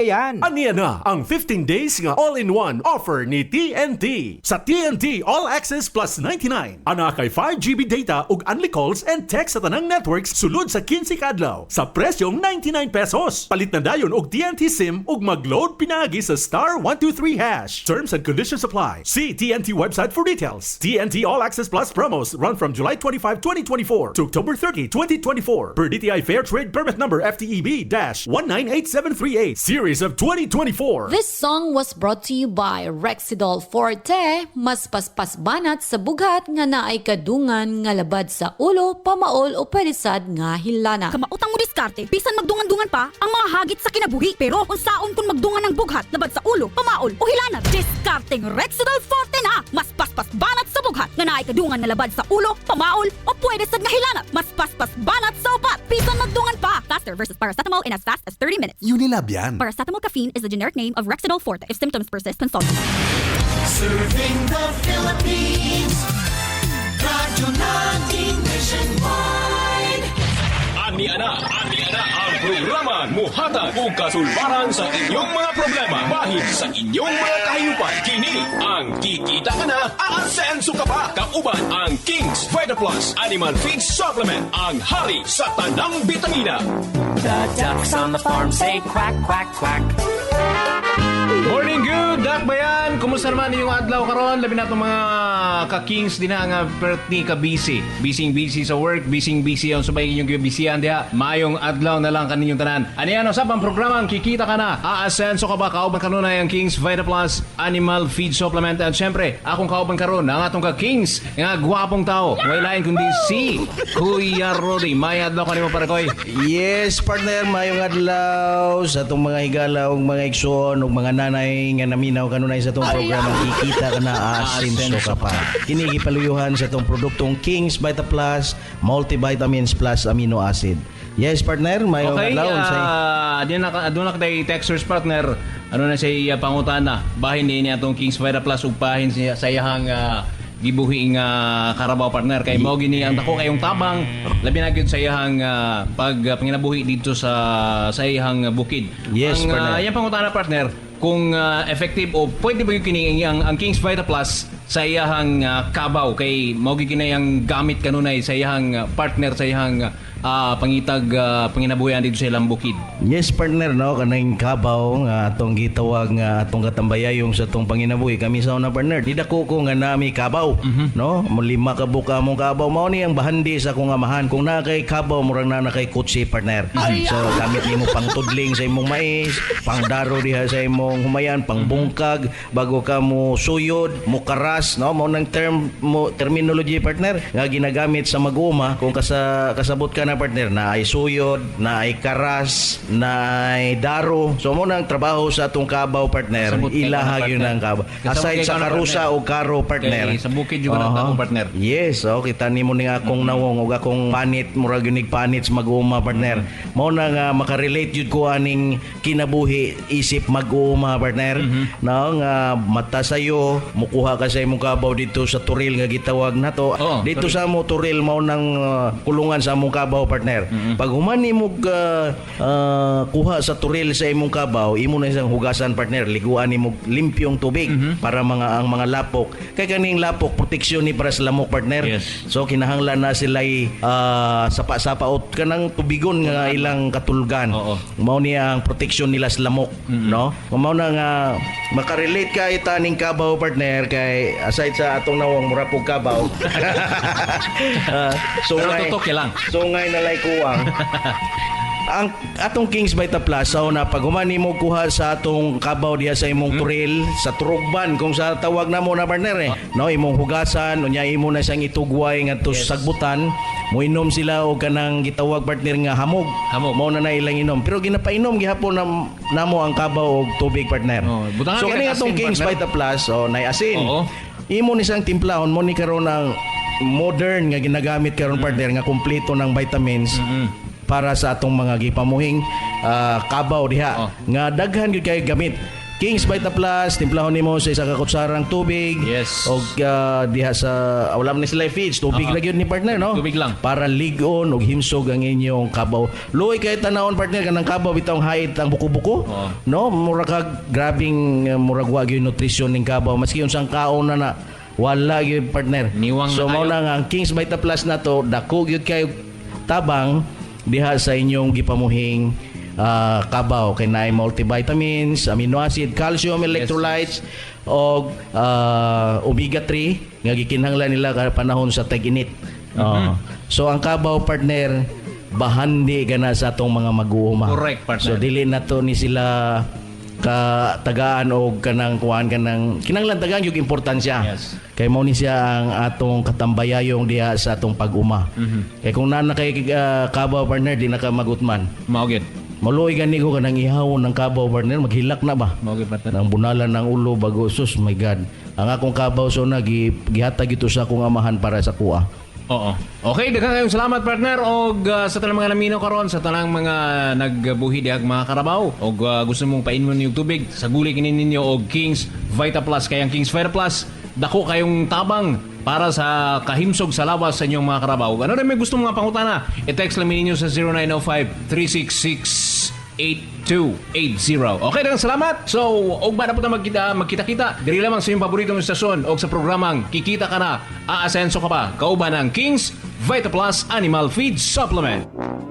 Yan. Aniya na ang 15 days nga all-in-one offer ni TNT. Sa TNT All Access Plus 99, ana kay 5GB data ug unli calls and text sa tanang networks sulod sa 15 kadlaw sa presyong 99 pesos. Palit na dayon og TNT SIM ug mag-load pinagi sa *123#. Terms and conditions apply. See TNT website for details. TNT All Access Plus promos run from July 25, 2024 to October 30, 2024 per DTI Fair Trade Permit number FTEB-198738 series of 2024. This song was brought to you by Rexidol Forte, mas paspas banat sa bughat nga naay kadungan nga labad sa ulo, pamaol o perisad nga hilana. Kamautang mo diskarte, bisan magdungan-dungan pa ang mga hagit sa kinabuhi. Pero unsaon kung magdungan ng bughat, labad sa ulo, pamaol o hilanat, diskarteng Rexidol Forte na, mas paspas banat sa bughat nga naay kadungan nga labad sa ulo, pamaol o perisad nga hilanat, mas paspas banat sa upat, bisan magdungan pa. Faster versus paracetamol in as fast as 30 minutes. Unilab yan. Paracetamol caffeine is the generic name of Rexidol Forte. If symptoms persist, consult. Serving the Philippines, radyo natin nationwide. Ani-ana ang programa muhatag og kasulbaran sa inyong mga problema bahin sa inyong mga kahiyupan. Kini ang Kikita Ka Na, Aasenso Ka Pa, kauban ang King's Vita Plus Animal Feed Supplement, ang hari sa tanang bitamina. The ducks on the farm say quack, quack, quack. Morning good, Dak Bayan! Kumusta naman yung adlaw karon? Labi na itong mga ka-kings din nga perti ka-busy. Busy sa work, busy ang sabay inyong busyan diha. Mayong adlaw na lang kaninyong tanan. Ani ano sa pang programa ang Kikita Ka Na. Aasenso ka ba? Kauban karon na ang King's Vita Plus Animal Feed Supplement. At syempre, akong kauban karon ang atong ka-kings nga gwapong tao. Wailain kundi si Kuya Rody. May adlaw kanimo para koy. Yes, partner, mayong adlaw sa itong mga higala o mga igsoon o mga nanay nga naminaw kanunay sa itong programa Kikita Ka Na, Aasenso Ka Pa. Kinigipaluyuhan sa itong produktong King's Vita Plus Multivitamins Plus Amino Acid. Yes, partner, mayong Okay, adlaw. doon na kay Texters partner. Ano na siya pangutana? Bahin niya itong King's Vita Plus ug bahin siya sa iyahang gibuhi nga Carabao partner kay mao gini ang dako kayong tabang labi na gyud sa iyahang panginabuhi dito sa iyahang bukid. Yes, ang partner. iyang pangutana partner kung effective o pwede ba yung kini ang King's Vita Plus sa iyahang kabaw kay mao gyud kini ang gamit kanunay sa iyahang partner sa iyahang pangitag panginabuhian dito sa ilang bukid. Yes, partner, no, kanang kabaw nga atong gitawag nga atong katambayayong sa atong panginabuhi kami sa una, partner. Di dako ko nga nami kabaw, no? Mo lima ka buka mong kabaw mao ni ang bahandi sa akong amahan. Kung na kay kabaw murag na kay kutsi, partner. So gamit nimo pangtudling sa imong mais, pangdaro diha sa imong humayan, pangbungkag bago ka mo suyod, mo karas, no? Mao nang terminology, partner, nga ginagamit sa mag-uma kung kasabot ka na, partner, na ay suyod, na ay karas, na ay daro. So mo nang trabaho sa atong kabaw, partner. Kasabot kay Ilahag partner. yun ang kabaw. Aside sa karusa o karo, partner. Kay sa bukid yung atong partner. Yes, kita nimo ning akong nawong ug akong panit, murag yun panit sa mag-uuma, partner. Mao na nga makarelate jud ko aning kinabuhi isip mag-uuma, partner. No, nga mata sayo, mukuha ka sa imong kabaw dito sa turil nga gitawag nato. Dito sa mo turil mao nang kulungan sa among kabaw, partner. Pag human nimo kuha sa turil sa imong kabaw, imo na isang hugasan, partner. Liguan nimo limpyong tubig para ang mga lapok. Kay kaning lapok proteksyon ni para sa lamok, partner. Yes. So kinahanglan na sila'y sapa-sapaot kanang tubigon nga ilang katulgan. Mao niya ang proteksyon nila sa lamok, no? Mao na nga makarelate ka itaning kabaw, partner, kay aside sa atong nawong murapog kabaw. Pero tutok lang. Sungay na lay kuwang. Ang atong King's Vita Plus sa una pag humani mo kuha sa atong kabaw diha sa imong turil sa turugban kung sa tawag namo na, partner, no, imong hugasan unya imo na siyang itugway ngadto sa sagbutan mo inom sila og kanang gitawag, partner, nga hamog. Mao na ilang inom pero ginapainom gihapon namo ang kabaw og tubig, partner. So kani atong King's Vita Plus nay asin. Imo ni siyang timplahon mo ni karon ang modern nga ginagamit karon, partner, nga kumpleto ng vitamins para sa atong mga gipamuhing kabaw diha nga daghan gyud kay gamit. King's Vita Plus, timplahon nimo sa isa ka kutsarang tubig. Yes. Og diha sa wala man ni sila feeds, tubig Aha. ra gyud ni partner, no? Tubig lang. Para ligon og himsog ang inyong kabaw. Luoy kay tanawon partner kanang kabaw bitong hait ang buko-buko. Oo. No, mura ka grabing murag wa gyud nutrisyon ning kabaw maski unsang kaon na wala gyud partner. Niwang so na mao kayo. na nga ang King's Vita Plus na to dako gyud kay tabang diha sa inyong gipamuhing kabaw kay naay multivitamins, amino acid, calcium, electrolytes og omega 3 nga gikinahanglan nila kada panahon sa tag-init. So ang kabaw partner bahandi gana sa atong mga mag-uuma. Correct, partner. So dili na to ni sila tagaan og kanang kuan kanang kinahanglan tagaan yung importansya. Yes. Kay mao ni siya ang atong katambayayong diha sa atong pag-uma. Kay kung nana kay kabaw partner di na ka magutman. Mao gid. Maluoy gani ko kanang ihawon ng kabaw partner maghilak na ba? Mao gid partner. Nang bunalan ng ulo bago sus my god. Ang akong kabaw so gihatag ito sa akong amahan para sa kuha. Oo. Okay, daghang kayong salamat partner og sa tanang mga naminaw karon sa tanang mga nagbuhi diag mga karabaw og gusto mong painom yung tubig sa guli kini ninyo og King's Vita Plus kay ang King's Vita Plus dako kayong tabang para sa kahimsog sa lawas sa inyong mga karabaw. Ano rin may gusto mga pangutana? I-text lang ninyo sa 0905-366-8280. Okay, dagang salamat. So, og ba na po magkita-kita? Diri lamang sa inyong paboritong istasyon og sa programang Kikita Ka Na, aasenso ka pa. Kauban ng King's Vita Plus Animal Feed Supplement.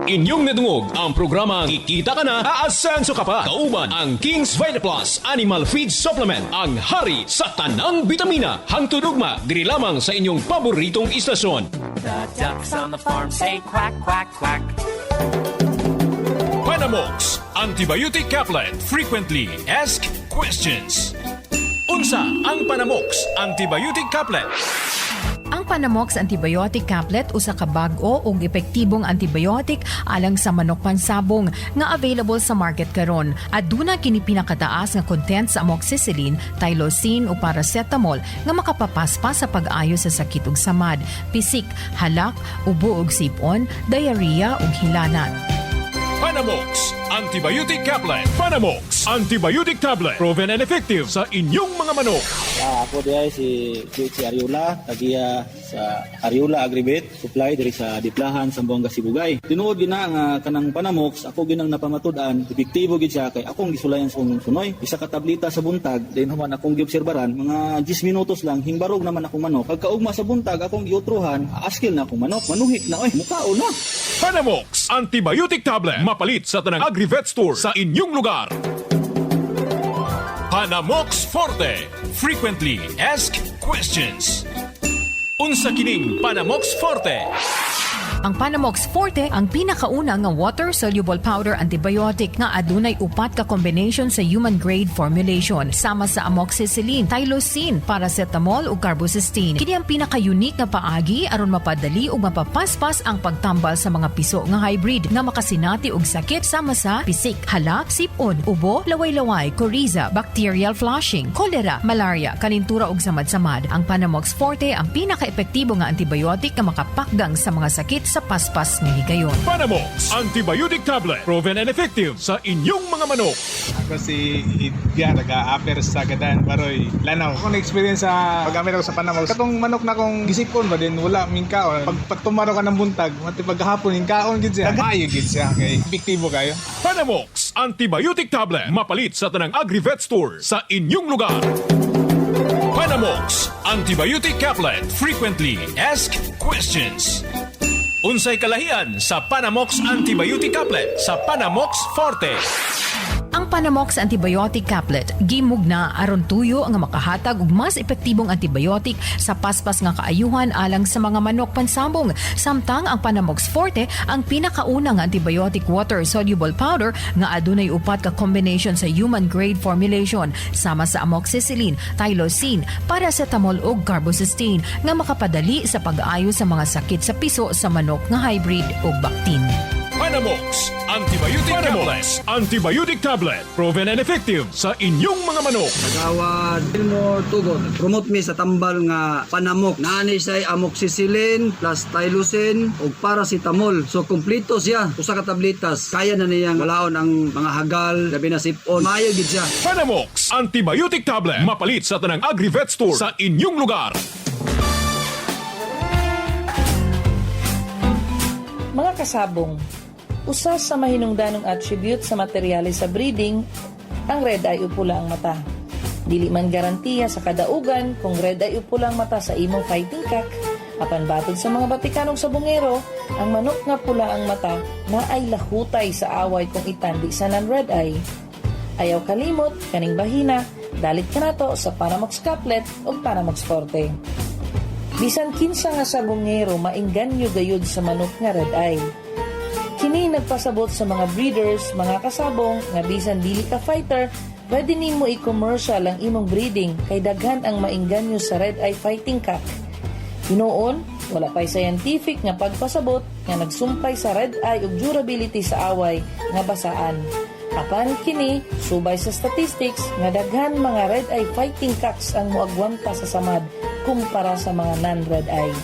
Inyong nadungog ang programang Kikita Ka Na, aasenso ka pa. Kauban ang King's Vita Plus Animal Feed Supplement, ang hari sa tanang bitamina. Hangtod ugma diri lamang sa inyong paboritong istasyon. The ducks on the farm say quack, quack, quack. Panamox Antibiotic Caplet. Frequently Asked Questions. Unsa ang Panamox Antibiotic Caplet? Ang Panamox Antibiotic Caplet usa ka bag-o ug epektibong antibiotic alang sa manok pansabong nga available sa market karon. Aduna kini pinakataas nga content sa amoxicillin, tylosin ug paracetamol nga makapapaspas sa pag-ayo sa sakit ug samad, pisik, halak, ubo ug sipon, diarrhea ug hilanat. Panamox Antibiotic Caplet. Panamox Antibiotic Tablet. Proven and effective sa inyong mga manok. Ako diay si Ariola, tagiya sa Ariola Agribet, supply diri sa Diplahan, Zamboanga, Sibugay. Tinuod gina nga kanang Panamox, ako ginang napamatud-an, epektibo gid siya kay akong gisulayan sa sunoy. Isa ka tableta sa buntag, din human akong giobserbaran, mga 10 minutos lang hingbarog naman akong manok. Pagkaugma sa buntag akong giutruhan, askil na akong manok, manuhik na mukao na. Panamox Antibiotic Tablet. Mapalit sa tanang Agri-Vet Store sa inyong lugar. Panamox Forte. Frequently Asked Questions. Unsa kining Panamox Forte? Ang Panamox Forte ang pinakauna nga water-soluble powder antibiotic nga adunay upat ka combination sa human-grade formulation sama sa amoxicillin, tylosin, paracetamol ug carbocysteine. Kini ang pinaka-unique nga paagi aron mapadali ug mapapaspas ang pagtambal sa mga piso nga hybrid nga makasinati og sakit sama sa pisik, halak, sipon, ubo, laway-laway, coriza, bacterial flushing, cholera, malaria, kanintura ug samad-samad. Ang Panamox Forte ang pinaka-epektibo nga antibiotic nga makapakgang sa mga sakit sa paspas nga higayon. Panamox Antibiotic Tablet. Proven and effective sa inyong mga manok. Ako si Idya, taga-upper sa Gadan, Baroy, Lanaw. Ako na-experience sa pag-gamit ako sa Panamox. Katong manok na akong gisipon ba din, wala mingkaon. Pag tumaro ka ng buntag, mati paghapon, mingkaon gid siya. Maayo gid siya, kay epektibo kayo. Panamox Antibiotic Tablet. Mapalit sa tanang Agri-Vet Store sa inyong lugar. Panamox Antibiotic Caplet. Frequently Asked Questions. Unsay kalahian sa Panamox Antibiotic Caplet sa Panamox Forte? Ang Panamox Antibiotic Caplet gimugna aron tuyo nga makahatag og mas epektibong antibiotic sa paspas nga kaayuhan alang sa mga manok pansabong. Samtang ang Panamox Forte ang pinakauna nga antibiotic water-soluble powder nga adunay upat ka combination sa human-grade formulation sama sa amoxicillin, tylosin, paracetamol ug carbocysteine nga makapadali sa pag-ayo sa mga sakit sa piso sa manok nga hybrid ug baktin. Panamox Antibiotic Tablet. Proven and effective sa inyong mga manok. Gawad Dilmore Tugon. Promote mi sa tambal nga panamok. Naani siya amoxicillin plus tylosin o paracetamol. So kompleto siya. Usa ka tablitas. Kaya na niyang malaon ang mga hagal, labi na sipon. Maayo gid siya. Panamox Antibiotic Tablet. Mapalit sa tanang Agri-Vet Store sa inyong lugar. Mga kasabong, usa sa mahinungdanong attribute sa materyales sa breeding, ang red eye o pula ang mata. Dili man garantiya sa kadaugan kung red eye o pula ang mata sa imong fighting cock, apan batod sa mga batikanong sabungero, ang manok nga pula ang mata na ay lahutay sa away kung itandi sa non-red eye. Ayaw kalimot, kaning bahina, dalit ka nato sa Panamox Couplet o Panamox Forte. Bisan kinsa nga sabungero mainganyo gayud sa manok nga red eye. Kini nagpasabot sa mga breeders, mga kasabong nga bisan dili ka fighter, pwede nimo i-commercial ang imong breeding kay daghan ang mainganyo sa red eye fighting cock. Hinuon, wala pay scientific nga pagpasabot nga nagsumpay sa red eye ug durability sa away nga basaan. Apan kini, subay sa statistics nga daghan mga red eye fighting cocks ang moagwanta sa samad kumpara sa mga non-red eye.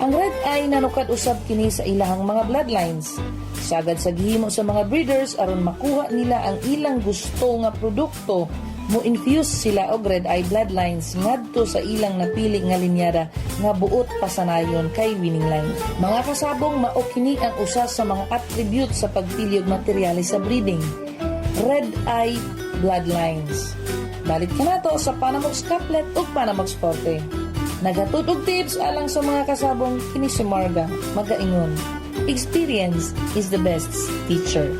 Ang red eye nanukad usab kini sa ilahang mga bloodlines. Sagad sa gihimo sa mga breeders aron makuha nila ang ilang gusto nga produkto, mo-infuse sila og red eye bloodlines ngadto sa ilang napili nga linyada nga buot pasanayon kay winning line. Mga kasabong, mao kini ang usa sa mga attribute sa pagpili og materyales sa breeding. Red eye bloodlines. Dalit ka nato sa Panamox Couplet o Panamox Forte. Naghatod og tips alang sa mga kasabong kini si Marga magaingon. Experience is the best teacher.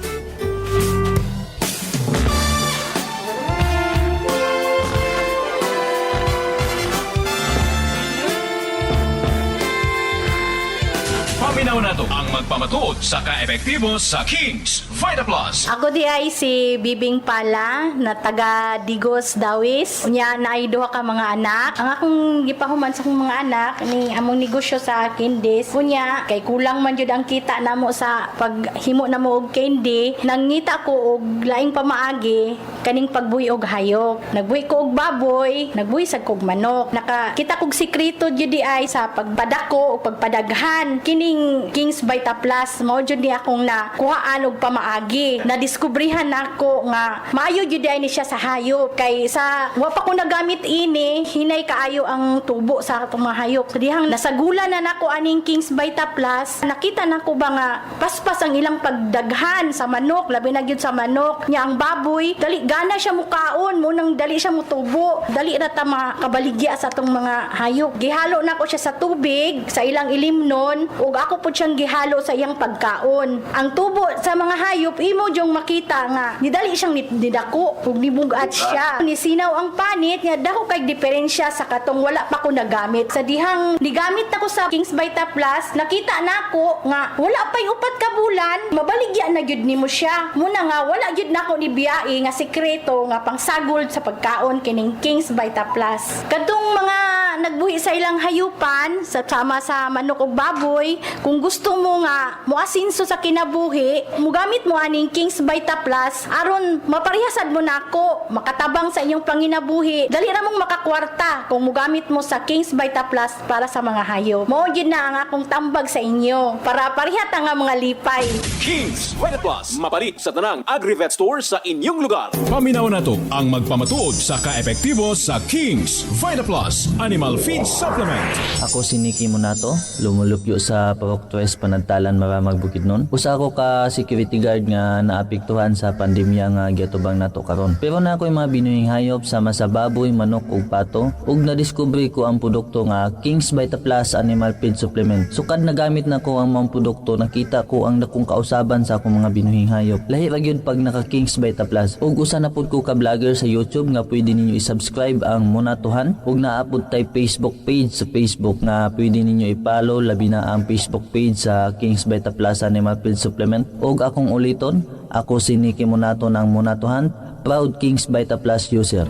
Paminaw na to ang magpamatuod sa ka-epektibo sa Kings Vita Plus. Ako di ay si Bibing Pala na taga Digos, Dawis. Unya na ay duha ka mga anak. Ang akong gipahuman sa akong mga anak ni among negosyo sa candies. Unya kay kulang man jud ang kita namo sa paghimo namo og candy. Nangita ko og laing pamaagi kaning pagbuhi og hayop. Nagbuhi ko og baboy, nagbuhi sad kog manok. Nakakita kog sikreto jud di ay sa pagpadako o pagpadaghan kining Kings Vita Plus. Mao jud ni akong nakuhaan og pamaagi. Nadiskubrihan nako nga maayo jud ay ni siya sa hayop kay sa wa pa ko nagamit ini hinay kaayo ang tubo sa atong mga hayop. So dihang nasagula na nako aning Kings Vita Plus, nakita nako ba nga paspas ang ilang pagdaghan sa manok, labi na gyud sa manok. Nya ang baboy dali gana siya mukaon, mo nang dali siya mutubo, dali ra ta makabaligya sa atong mga hayop. Gihalo nako siya sa tubig sa ilang ilimnon ug ako po siyang gihalo sa iyang pagkaon. Ang tubo sa mga hayop imo jong makita nga nidali siyang nidako ug nibugat siya. Nisinaw ang panit nya dako kay diferensya sa katong wala pa ko nagamit. Sa dihang nigamit nako sa Kings Vita Plus, nakita nako nga wala pay upat ka bulan, mabaligya na gyud nimo siya. Muna nga wala gyud nako ni biyai nga sekreto nga pangsagol sa pagkaon kining Kings Vita Plus. Kadtong mga nagbuhi sa ilang hayupan sa sama sa manok ug baboy, kung gusto mo nga moasinso sa kinabuhi, mugamit mo aning Kings Vita Plus aron maparehasad mo nako makatabang sa inyong panginabuhi. Dali ra mong makakwarta kung mugamit mo sa Kings Vita Plus para sa mga hayop. Mao gyud na ang akong tambag sa inyo para parehata nga mga lipay. Kings Vita Plus. Mapalit sa tanang Agri-Vet Store sa inyong lugar. Paminaw na to ang magpamatuod sa ka-epektibo sa Kings Vita Plus Animal Feed Supplement. Ako si Nicky Monato, lumulupyo sa Parok 3 Panagtalan, Maramag, Bukidnon. Usa ako ka security guard nga naapektuhan sa pandemya nga giatubang nato karon. Pero na ako'y mga binuhing hayop sama sa baboy, manok ug pato ug nadiskubre ko ang produkto nga Kings Vita Plus Animal Feed Supplement. Sukad nagamit nako ang mga produkto, nakita ko ang dakong kausaban sa akong mga binuhing hayop. Lahi ra gyud pag naka Kings Vita Plus. Ug usa na pud ko ka vlogger sa YouTube nga pwede ninyo i-subscribe ang Monatohan ug naapod tay Facebook page sa Facebook nga pwede ninyo i-follow, labi na ang Facebook page sa Kings Vita Plus Animal Feed Supplement. Ug akong uliton, ako si Nicky Monato ng Monatohan, proud Kings Vita Plus user.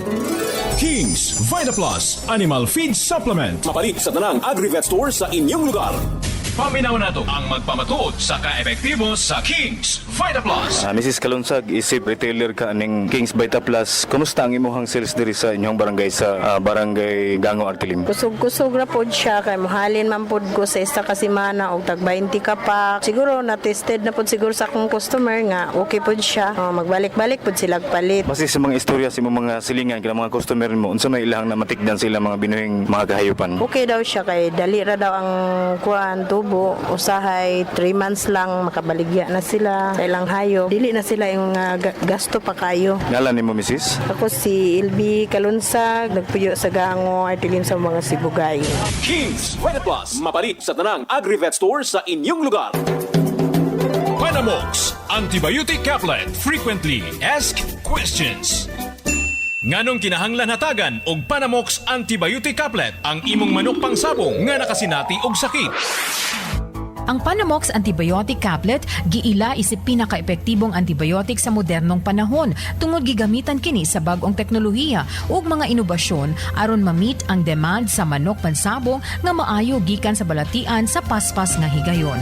Kings Vita Plus Animal Feed Supplement. Mapalit sa tanang Agri-Vet Store sa inyong lugar. Paminaw nato ang magpamatuod sa kaepektibo sa Kings Vita Plus. Mrs. Kalunsag, isip retailer ka aning Kings Vita Plus. Kumusta ang imuhang sales diri sa inyong barangay sa barangay Gango Artilim? Kusog-kusog ra pod siya kay mahalin man pod ko sa isa ka semana og tag 20 ka pa. Siguro na tested na pod siguro sa akong customer nga okay pod siya. Magbalik-balik pod sila palit. Base sa mga istorya sa imong mga silingan kay mga customer mo, unsa may ilahang namatikdan sila mga binuhing mga kahayupan? Okay daw siya kay dali ra daw ang kuan tubo. Usahay 3 months lang makabaligya na sila sa ilang hayop. Dili na sila yung gasto pa kayo. Ngalan nimo, Mrs.? Ako si Ilby Kalunsag, nagpuyo sa Gango Artilim sa mga Sibugay. Kings Vita Plus, mapalit sa tanang Agri-Vet Store sa inyong lugar. Panamox, Antibiotic Caplet, Frequently Asked Questions. Nganong kinahanglan hatagan og Panamox Antibiotic Caplet ang imong manok pangsabong nga nakasinati og sakit. Ang Panamox Antibiotic Caplet giila isip pinaka-epektibong antibiotic sa modernong panahon tungod gigamitan kini sa bag-ong teknolohiya ug mga inobasyon aron ma-meet ang demand sa manok pansabong nga maayo gikan sa balatian sa paspas nga higayon.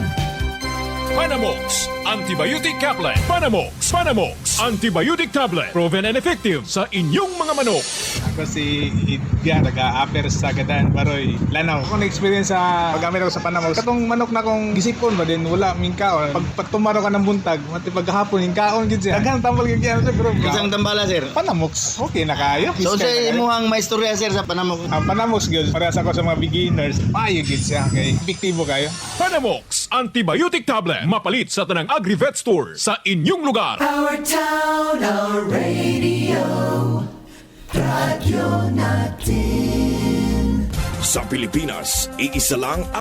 Panamox Antibiotic Caplet. Panamox Antibiotic Tablet. Proven and effective sa inyong mga manok. Ako si Idga, nag-a-upper sa Gadan, Baroy, Lanao. Ako na-experience sa pag-gamit ako sa Panamox. Katong manok na kong gisipon ba din, wala mingkaon. Pag tumaro ka ng buntag, mati paghapon, hingkaon gid siya. Daghang tambal gid siya, bro. Isang tambala, sir? Panamox. Okay na kayo. So, sa imuhang maistorya, sir, sa Panamox? Ang Panamox gid, para sa ako sa mga beginners, payo gid siya. Okay, epektibo kayo. Panamox Antibiotic Tablet. Mapalit sa tanang Agri-Vet Store sa inyong lugar. Our town, our radio, radyo natin. Sa Pilipinas, iisa lang